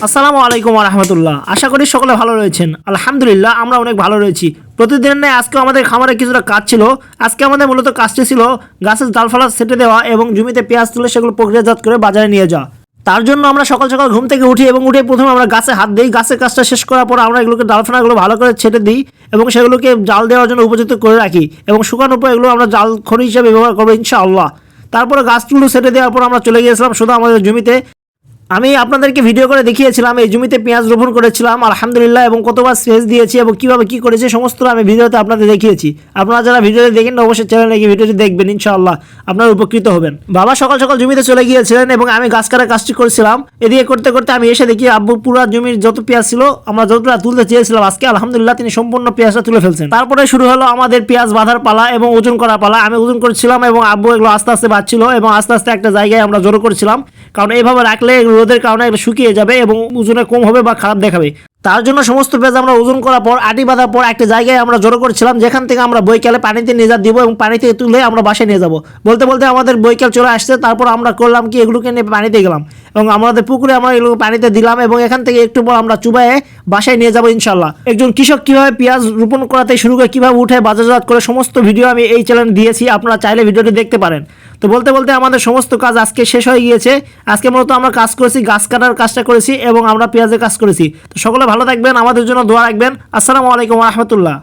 আসসালামু আলাইকুম ওয়া রাহমাতুল্লাহ। আশা করি সকলে ভালো রয়েছেন। আলহামদুলিল্লাহ আমরা অনেক ভালো রয়েছি। প্রতিদিনের ন্যায় আজকে আমাদের খামারে কিছুটা কাজ ছিল। আজকে আমাদের মূলত কাজটি ছিল গাছের ডালপালা সেটে দেওয়া এবং জমিতে পেঁয়াজ তুলে সেগুলো প্রক্রিয়াজাত করে বাজারে নিয়ে যাওয়া। তার জন্য আমরা সকাল সকাল ঘুম থেকে উঠি এবং উঠে প্রথমে আমরা গাছে হাত দিই। গাছের কাজটা শেষ করার পর আমরা এগুলোকে ডালফানাগুলো ভালো করে ছেটে দিই এবং সেগুলোকে জাল দেওয়ার জন্য উপযুক্ত করে রাখি এবং শুকানোর পর এগুলো আমরা জাল খড়ি হিসেবে ব্যবহার করবো ইনশাআল্লাহ। তারপরে গাছগুলো সেটে দেওয়ার পর আমরা চলে গিয়েছিলাম শুধু আমাদের জমিতে। আমি আপনাদেরকে ভিডিও করে দেখিয়েছিলাম এই জমিতে পেঁয়াজ রোপণ করেছিলাম আলহামদুলিল্লাহ, এবং কতবার সেচ দিয়েছি এবং কিভাবে কি করেছি সমস্ত আমি ভিডিওতে আপনাদের দেখিয়েছি। আপনারা যারা ভিডিওটি দেখেন না অবশ্যই চ্যানেলে গিয়ে ভিডিওটি দেখবেন, ইনশাআল্লাহ আপনারা উপকৃত হবেন। বাবা সকাল সকাল জমিতে চলে গিয়েছিলেন এবং আমি গাছ কাটার কাজটি করছিলাম। এদিকে করতে করতে আমি এসে দেখি আব্বু পুরা জমির যত পেঁয়াজ ছিল আমরা যতটা তুলতে চেয়েছিলাম আজকে আলহামদুলিল্লাহ তিনি সম্পূর্ণ পেঁয়াজটা তুলে ফেলছেন। তারপরে শুরু হলো আমাদের পেঁয়াজ বাঁধার পালা এবং ওজন করা পালা। আমি ওজন করছিলাম এবং আব্বু এগুলো আস্তে আস্তে বাঁধছিল এবং আস্তে আস্তে একটা জায়গায় আমরা জড়ো করছিলাম, কারণ এইভাবে রাখলে রোদের কারণে শুকিয়ে যাবে এবং ওজনে কম হবে বা খারাপ দেখাবে। তার জন্য সমস্ত পেঁয়াজ আমরা ওজন করার পর আটি বাঁধার পর একটা জায়গায় আমরা জড়ো করছিলাম, যেখান থেকে আমরা বৈকালে পানিতে নিয়ে দিব এবং পানি থেকে তুলে আমরা বাসায় নিয়ে যাব। বলতে বলতে আমাদের বৈকাল চলে আসছে। তারপর আমরা করলাম কি এগুলোকে নিয়ে পানিতে গেলাম এবং আমাদের পুকুরে আমরা এগুলো পানিতে দিলাম এবং এখান থেকে একটু পর আমরা চুবাইয়ে বাসায় নিয়ে যাব ইনশাল্লাহ। একজন কৃষক কিভাবে পেঁয়াজ রোপণ করাতে শুরু করে কিভাবে উঠে বাজারজাত করে সমস্ত ভিডিও আমি এই চ্যানেলে দিয়েছি, আপনারা চাইলে ভিডিওটি দেখতে পারেন। তো বলতে বলতে আমাদের সমস্ত কাজ আজকে শেষ হয়ে গিয়েছে। আজকে মূলত আমরা কাজ করেছি, গাছ কাটার কাজটা করেছি এবং আমরা পেঁয়াজের কাজ করেছি। তো সকলে ভালো থাকবেন, আমাদের জন্য দোয়া রাখবেন। আসসালামু আলাইকুম ওয়া রাহমাতুল্লাহ।